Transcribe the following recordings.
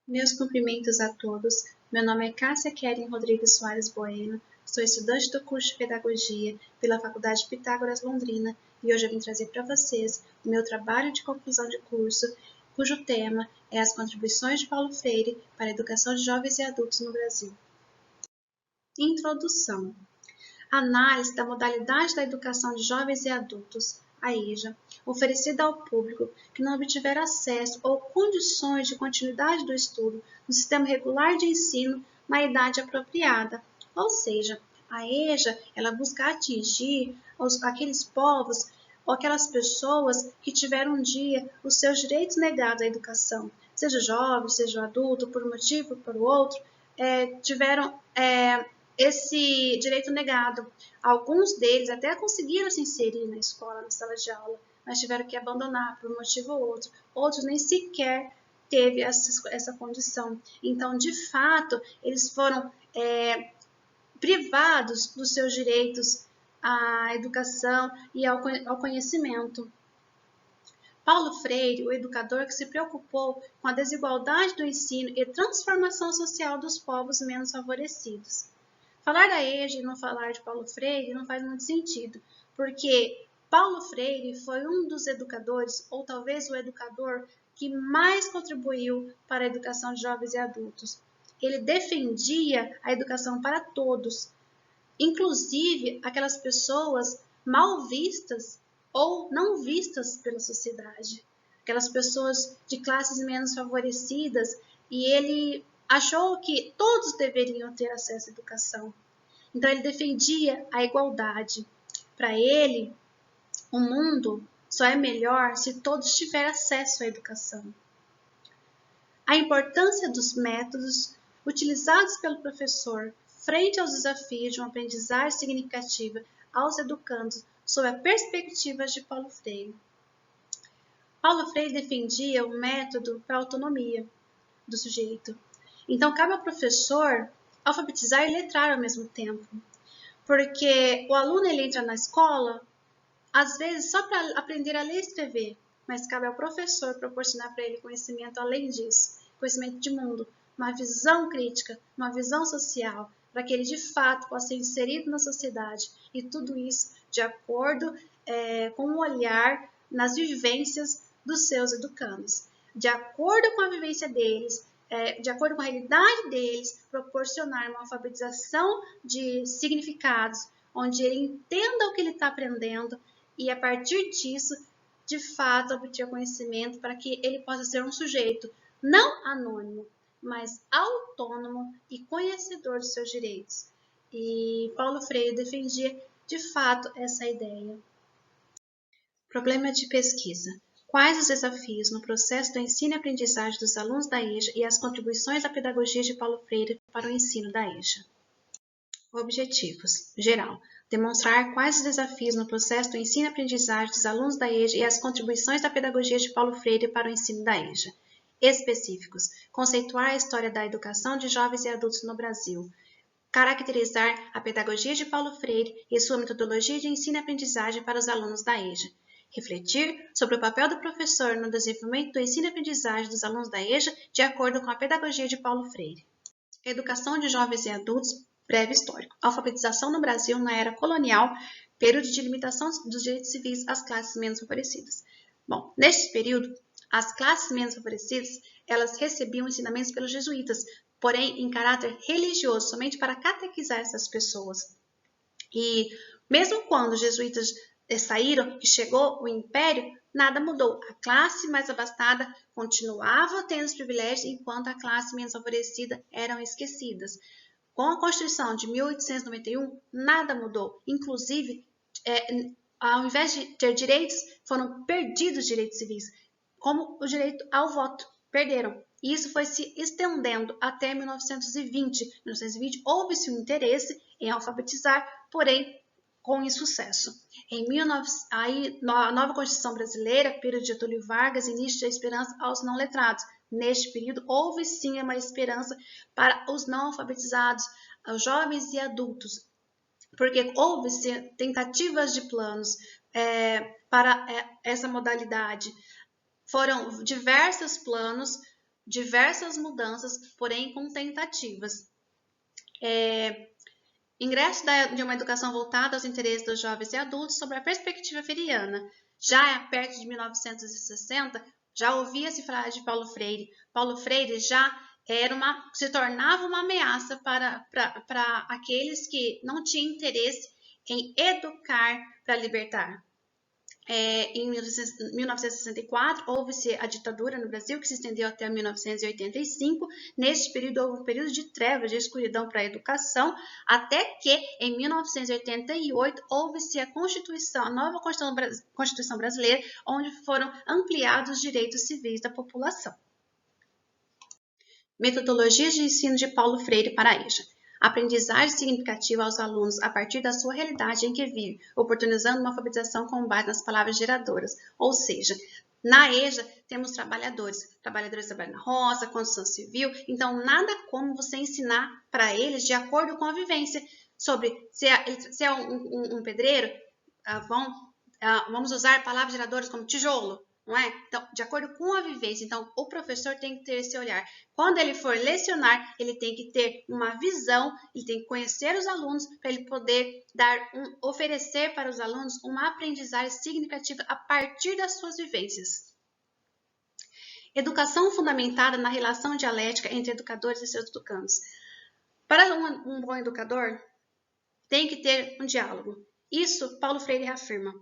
Meus cumprimentos a todos. Meu nome é Cássia Keren Rodrigues Soares Bueno, sou estudante do curso de Pedagogia pela Faculdade Pitágoras Londrina e hoje eu vim trazer para vocês o meu trabalho de conclusão de curso, cujo tema é as contribuições de Paulo Freire para a educação de jovens e adultos no Brasil. Introdução. Análise da modalidade da educação de jovens e adultos, a EJA, oferecida ao público que não obtiver acesso ou condições de continuidade do estudo no sistema regular de ensino na idade apropriada. Ou seja, a EJA ela busca atingir aqueles povos ou aquelas pessoas que tiveram um dia os seus direitos negados à educação, seja jovem, seja adulto, por um motivo ou por outro, tiveram esse direito negado. Alguns deles até conseguiram se inserir na escola, na sala de aula, mas tiveram que abandonar por um motivo ou outro. Outros nem sequer teve essa condição. Então, de fato, eles foram privados dos seus direitos à educação e ao conhecimento. Paulo Freire, o educador que se preocupou com a desigualdade do ensino e transformação social dos povos menos favorecidos. Falar da EJA e não falar de Paulo Freire não faz muito sentido, porque Paulo Freire foi um dos educadores, ou talvez o educador, que mais contribuiu para a educação de jovens e adultos. Ele defendia a educação para todos, inclusive aquelas pessoas mal vistas ou não vistas pela sociedade, aquelas pessoas de classes menos favorecidas, e ele achou que todos deveriam ter acesso à educação. Então, ele defendia a igualdade. Para ele, o mundo só é melhor se todos tiverem acesso à educação. A importância dos métodos utilizados pelo professor frente aos desafios de uma aprendizagem significativa aos educandos sob a perspectiva de Paulo Freire. Paulo Freire defendia o método para a autonomia do sujeito. Então, cabe ao professor alfabetizar e letrar ao mesmo tempo. Porque o aluno ele entra na escola, às vezes, só para aprender a ler e escrever, mas cabe ao professor proporcionar para ele conhecimento além disso, conhecimento de mundo, uma visão crítica, uma visão social, para que ele de fato possa ser inserido na sociedade, e tudo isso de acordo com o olhar nas vivências dos seus educandos, de acordo com a vivência deles, de acordo com a realidade deles, proporcionar uma alfabetização de significados, onde ele entenda o que ele está aprendendo e, a partir disso, de fato, obter conhecimento para que ele possa ser um sujeito não anônimo, mas autônomo e conhecedor dos seus direitos. E Paulo Freire defendia, de fato, essa ideia. Problema de pesquisa. Quais os desafios no processo do ensino e aprendizagem dos alunos da EJA e as contribuições da pedagogia de Paulo Freire para o ensino da EJA? Objetivos. Geral. Demonstrar quais os desafios no processo do ensino e aprendizagem dos alunos da EJA e as contribuições da pedagogia de Paulo Freire para o ensino da EJA. Específicos. Conceituar a história da educação de jovens e adultos no Brasil. Caracterizar a pedagogia de Paulo Freire e sua metodologia de ensino e aprendizagem para os alunos da EJA. Refletir sobre o papel do professor no desenvolvimento do ensino e aprendizagem dos alunos da EJA de acordo com a pedagogia de Paulo Freire. Educação de jovens e adultos, breve histórico. Alfabetização no Brasil na era colonial, período de limitação dos direitos civis às classes menos favorecidas. Bom, neste período, as classes menos favorecidas, elas recebiam ensinamentos pelos jesuítas, porém em caráter religioso, somente para catequizar essas pessoas. E mesmo quando os jesuítas saíram e chegou o Império, nada mudou. A classe mais abastada continuava tendo os privilégios, enquanto a classe menos favorecida eram esquecidas. Com a Constituição de 1891, nada mudou. Inclusive, ao invés de ter direitos, foram perdidos direitos civis, como o direito ao voto. Perderam. E isso foi se estendendo até 1920. Em 1920, houve-se um interesse em alfabetizar, porém com insucesso. A nova Constituição Brasileira, período de Getúlio Vargas, início da esperança aos não letrados. Neste período, houve sim uma esperança para os não alfabetizados, os jovens e adultos, porque houve-se tentativas de planos para essa modalidade. Foram diversos planos, diversas mudanças, porém com tentativas. Ingresso de uma educação voltada aos interesses dos jovens e adultos sobre a perspectiva freiriana. Já perto de 1960, já ouvia-se falar de Paulo Freire. Paulo Freire já se tornava uma ameaça para aqueles que não tinham interesse em educar para libertar. Em 1964, houve-se a ditadura no Brasil, que se estendeu até 1985. Neste período, houve um período de trevas, de escuridão para a educação, até que, em 1988, houve-se a nova Constituição Brasileira, onde foram ampliados os direitos civis da população. Metodologias de ensino de Paulo Freire para a EJA. Aprendizagem significativa aos alunos a partir da sua realidade em que vive, oportunizando uma alfabetização com base nas palavras geradoras. Ou seja, na EJA temos trabalhadores trabalham na roça, construção civil, então nada como você ensinar para eles de acordo com a vivência. Sobre se é um pedreiro, vamos usar palavras geradoras como tijolo. Não é? Então, de acordo com a vivência, então o professor tem que ter esse olhar. Quando ele for lecionar, ele tem que ter uma visão, ele tem que conhecer os alunos para ele poder oferecer para os alunos uma aprendizagem significativa a partir das suas vivências. Educação fundamentada na relação dialética entre educadores e seus educandos. Para um bom educador, tem que ter um diálogo. Isso Paulo Freire reafirma.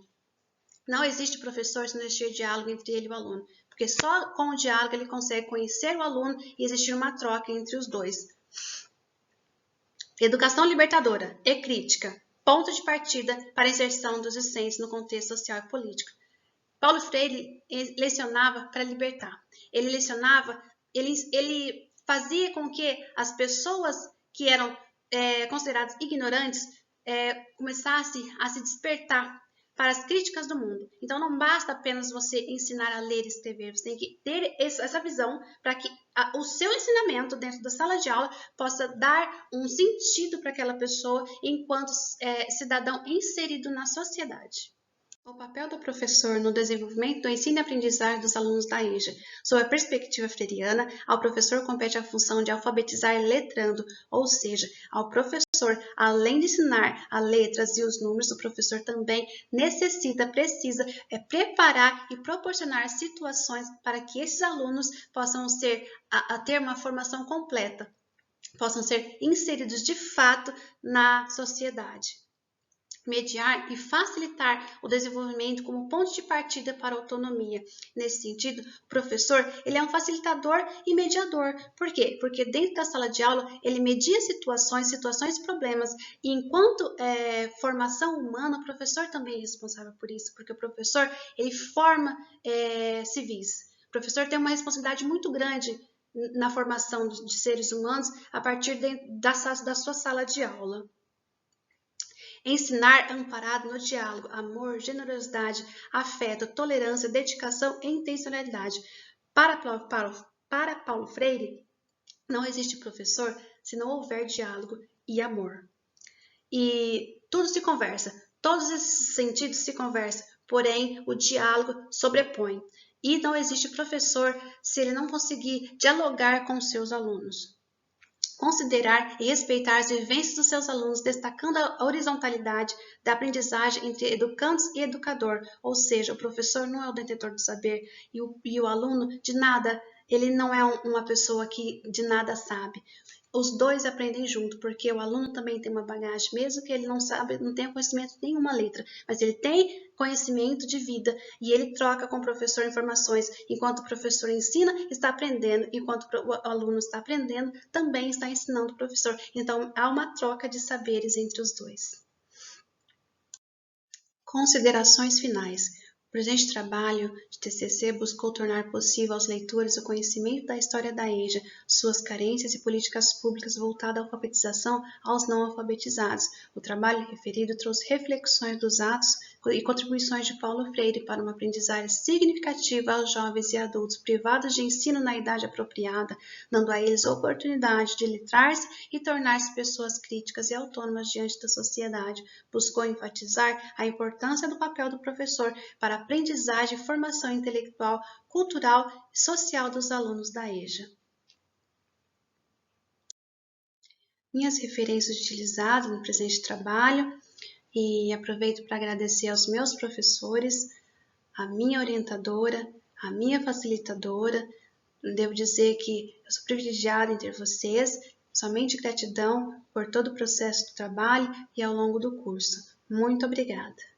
Não existe professor se não existir diálogo entre ele e o aluno, porque só com o diálogo ele consegue conhecer o aluno e existir uma troca entre os dois. Educação libertadora e crítica, ponto de partida para a inserção dos discentes no contexto social e político. Paulo Freire lecionava para libertar. Ele lecionava, ele fazia com que as pessoas que eram consideradas ignorantes começassem a se despertar para as críticas do mundo. Então, não basta apenas você ensinar a ler e escrever, você tem que ter essa visão para que o seu ensinamento dentro da sala de aula possa dar um sentido para aquela pessoa enquanto cidadão inserido na sociedade. O papel do professor no desenvolvimento do ensino e aprendizagem dos alunos da EJA. Sob a perspectiva freiriana, ao professor compete a função de alfabetizar letrando, ou seja, ao professor, além de ensinar as letras e os números, o professor também precisa preparar e proporcionar situações para que esses alunos possam ter uma formação completa, possam ser inseridos de fato na sociedade. Mediar e facilitar o desenvolvimento como ponto de partida para a autonomia. Nesse sentido, o professor ele é um facilitador e mediador. Por quê? Porque dentro da sala de aula ele media situações e problemas. E enquanto formação humana, o professor também é responsável por isso, porque o professor ele forma civis. O professor tem uma responsabilidade muito grande na formação de seres humanos a partir da sua sala de aula. Ensinar amparado no diálogo, amor, generosidade, afeto, tolerância, dedicação e intencionalidade. Para Paulo Freire, não existe professor se não houver diálogo e amor. E tudo se conversa, todos esses sentidos se conversam, porém o diálogo sobrepõe. E não existe professor se ele não conseguir dialogar com seus alunos. Considerar e respeitar as vivências dos seus alunos, destacando a horizontalidade da aprendizagem entre educandos e educador, ou seja, o professor não é o detentor do saber e o aluno de nada, ele não é uma pessoa que de nada sabe. Os dois aprendem junto, porque o aluno também tem uma bagagem, mesmo que ele não tenha conhecimento de nenhuma letra, mas ele tem conhecimento de vida e ele troca com o professor informações. Enquanto o professor ensina, está aprendendo, enquanto o aluno está aprendendo, também está ensinando o professor. Então, há uma troca de saberes entre os dois. Considerações finais. O presente trabalho de TCC buscou tornar possível aos leitores o conhecimento da história da EJA, suas carências e políticas públicas voltadas à alfabetização aos não alfabetizados. O trabalho referido trouxe reflexões dos atos e contribuições de Paulo Freire para uma aprendizagem significativa aos jovens e adultos privados de ensino na idade apropriada, dando a eles a oportunidade de letrar-se e tornar-se pessoas críticas e autônomas diante da sociedade. Buscou enfatizar a importância do papel do professor para a aprendizagem e formação intelectual, cultural e social dos alunos da EJA. Minhas referências utilizadas no presente trabalho, e aproveito para agradecer aos meus professores, a minha orientadora, a minha facilitadora. Devo dizer que eu sou privilegiada em ter vocês, somente gratidão por todo o processo do trabalho e ao longo do curso. Muito obrigada!